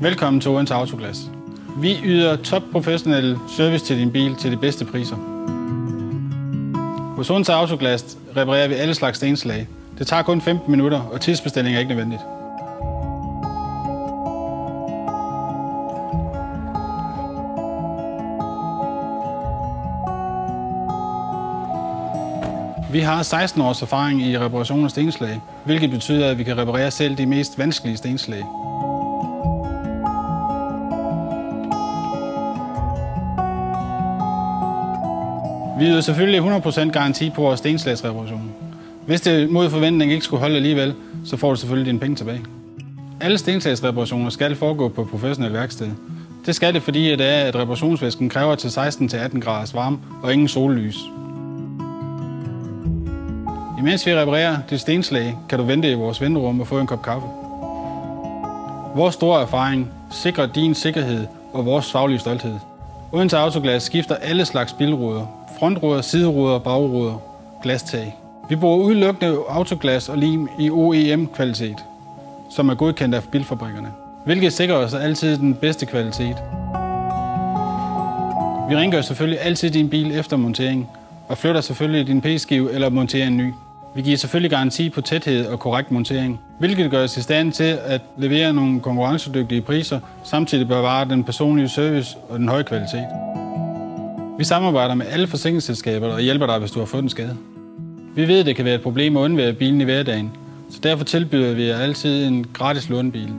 Velkommen til Odense Autoglas. Vi yder top professionel service til din bil til de bedste priser. Hos Odense Autoglas reparerer vi alle slags stenslag. Det tager kun 15 minutter, og tidsbestilling er ikke nødvendigt. Vi har 16 års erfaring i reparation af stenslag, hvilket betyder, at vi kan reparere selv de mest vanskelige stenslag. Vi yder selvfølgelig 100% garanti på vores stenslagsreparation. Hvis det mod forventning ikke skulle holde alligevel, så får du selvfølgelig dine penge tilbage. Alle stenslagsreparationer skal foregå på et professionelt værksted. Det skal det, fordi at reparationsvæsken kræver til 16-18 graders varme og ingen sollys. Imens vi reparerer dit stenslag, kan du vente i vores venterum og få en kop kaffe. Vores store erfaring sikrer din sikkerhed og vores faglige stolthed. Odense Autoglas skifter alle slags bilruder. Frontruder, sideruder, bagruder, glastag. Vi bruger udelukkende autoglas og lim i OEM-kvalitet, som er godkendt af bilfabrikkerne, hvilket sikrer os altid den bedste kvalitet. Vi rengør selvfølgelig altid din bil efter montering, og flytter selvfølgelig din p-skive eller monterer en ny. Vi giver selvfølgelig garanti på tæthed og korrekt montering, hvilket gør os i stand til at levere nogle konkurrencedygtige priser, samtidig bevare den personlige service og den høje kvalitet. Vi samarbejder med alle forsikringsselskaber og hjælper dig, hvis du har fået en skade. Vi ved, at det kan være et problem at undvære bilen i hverdagen, så derfor tilbyder vi altid en gratis lånebil.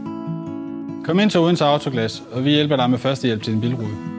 Kom ind til Odense Autoglas, og vi hjælper dig med førstehjælp til din bilrude.